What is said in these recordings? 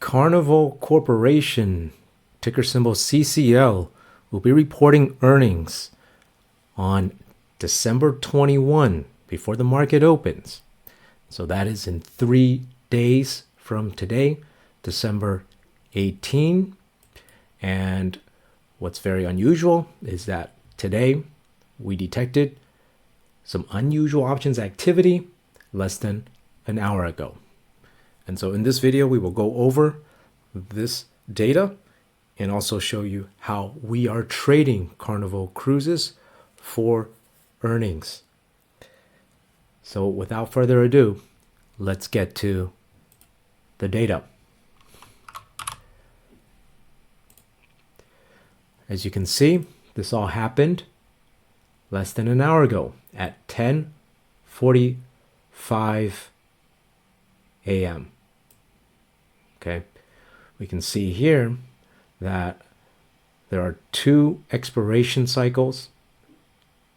Carnival Corporation, ticker symbol CCL, will be reporting earnings on December 21 before the market opens. So that is in 3 days from today, December 18. And what's very unusual is that today we detected some unusual options activity less than an hour ago. And so in this video, we will go over this data and also show you how we are trading Carnival Cruises for earnings. So without further ado, let's get to the data. As you can see, this all happened less than an hour ago at 10:45 a.m. Okay, we can see here that there are two expiration cycles,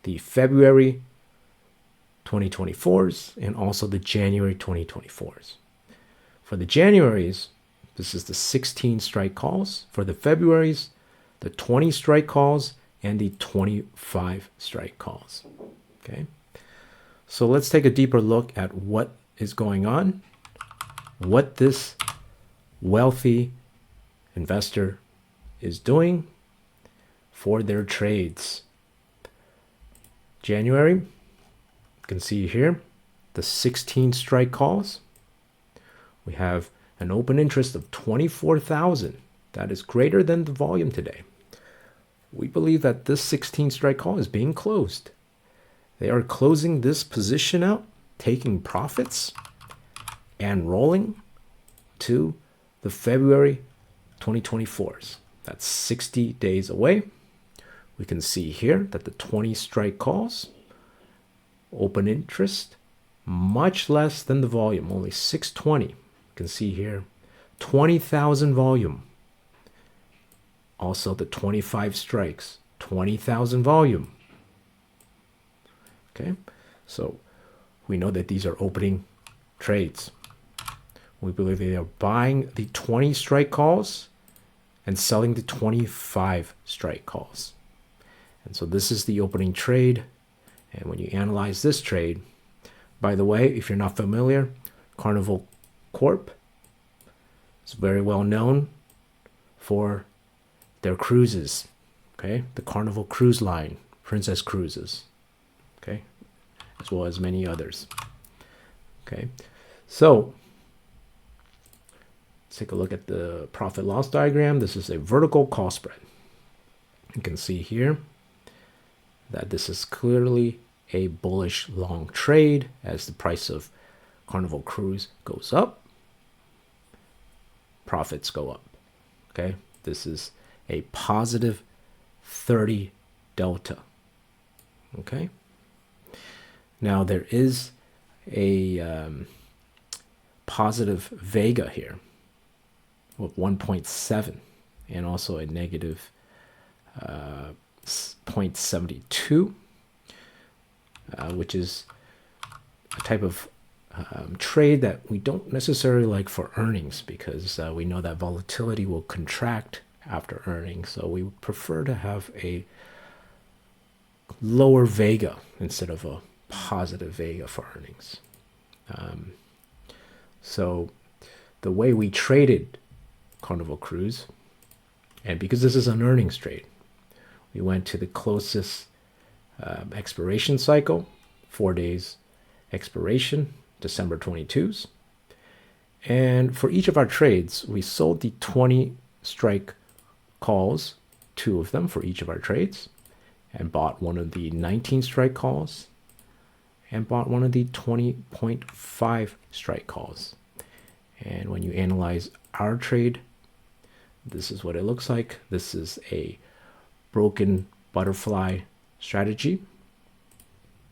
the February 2024s and also the January 2024s. For the Januaries, this is the 16 strike calls. For the Februaries, the 20 strike calls and the 25 strike calls. Okay, so let's take a deeper look at what is going on, what this wealthy investor is doing for their trades. January, you can see here the 16 strike calls. We have an open interest of 24,000. That is greater than the volume today. We believe that this 16 strike call is being closed. They are closing this position out, taking profits and rolling to the February 2024s. That's 60 days away. We can see here that the 20 strike calls, open interest, much less than the volume, only 620. You can see here, 20,000 volume. Also the 25 strikes, 20,000 volume. Okay, so we know that these are opening trades. We believe they are buying the 20 strike calls and selling the 25 strike calls. And so this is the opening trade. And when you analyze this trade, by the way, if you're not familiar, Carnival Corp is very well known for their cruises. Okay, the Carnival Cruise Line, Princess Cruises. Okay, as well as many others. Okay, so let's take a look at the profit loss diagram. This is a vertical call spread. You can see here that this is clearly a bullish long trade as the price of Carnival Cruise goes up, profits go up. Okay, this is a positive 30 delta. Okay, now there is a positive Vega here with 1.7 and also a negative 0.72, which is a type of trade that we don't necessarily like for earnings because we know that volatility will contract after earnings. So we would prefer to have a lower Vega instead of a positive Vega for earnings. So the way we traded Carnival Cruise, and because this is an earnings trade, we went to the closest expiration cycle, 4 days expiration, December 22s. And for each of our trades, we sold the 20 strike calls, 2 of them for each of our trades, and bought one of the 19 strike calls and bought one of the 20.5 strike calls. And when you analyze our trade, this is what it looks like. This is a broken butterfly strategy,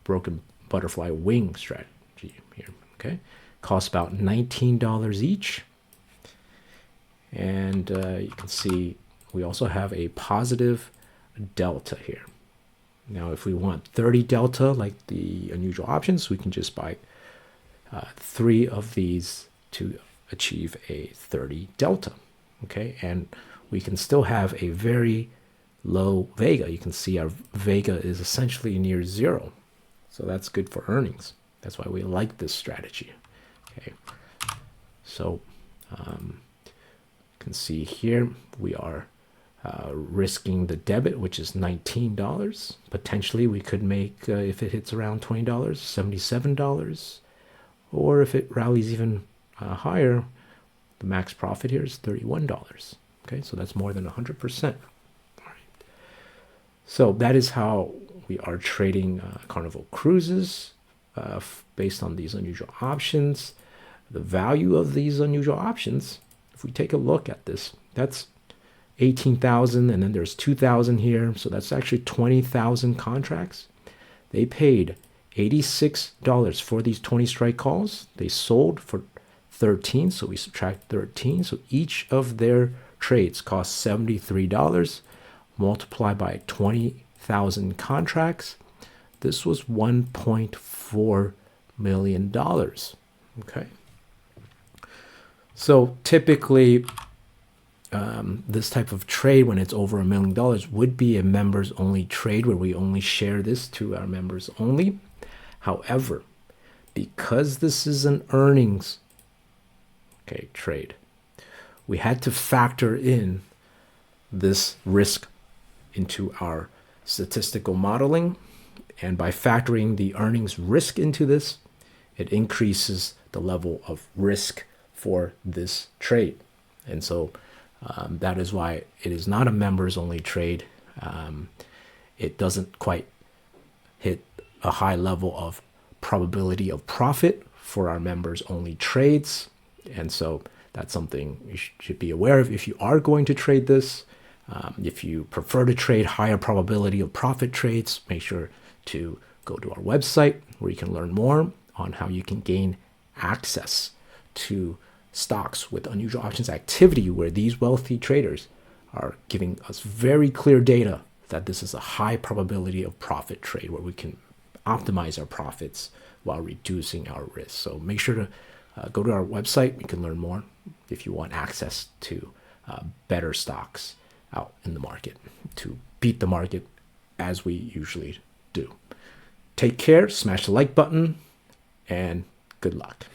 broken butterfly wing strategy here. Okay, costs about $19 each. And you can see we also have a positive delta here. Now, if we want 30 delta like the unusual options, we can just buy 3 of these to achieve a 30 delta. Okay, and we can still have a very low vega. You can see our vega is essentially near zero. So that's good for earnings. That's why we like this strategy. Okay, so you can see here we are risking the debit, which is $19. Potentially we could make, if it hits around $20, $77. Or if it rallies even higher, the max profit here is $31. Okay, so that's more than 100%. All right. So that is how we are trading Carnival Cruises based on these unusual options. The value of these unusual options, if we take a look at this, that's 18,000, and then there's 2,000 here, so that's actually 20,000 contracts. They paid $86 for these 20 strike calls. They sold for 13, so we subtract 13. So each of their trades cost $73. Multiply by 20,000 contracts. This was $1.4 million. Okay. So typically, this type of trade, when it's over $1 million, would be a members only trade where we only share this to our members only. However, because this is an earnings trade, we had to factor in this risk into our statistical modeling. And by factoring the earnings risk into this, it increases the level of risk for this trade. And so that is why it is not a members only trade. It doesn't quite hit a high level of probability of profit for our members only trades. And so that's something you should be aware of if you are going to trade this. If you prefer to trade higher probability of profit trades, make sure to go to our website where you can learn more on how you can gain access to stocks with unusual options activity, where these wealthy traders are giving us very clear data that this is a high probability of profit trade where we can optimize our profits while reducing our risk. So make sure to go to our website. You can learn more if you want access to better stocks out in the market to beat the market as we usually do. Take care, smash the like button, and good luck.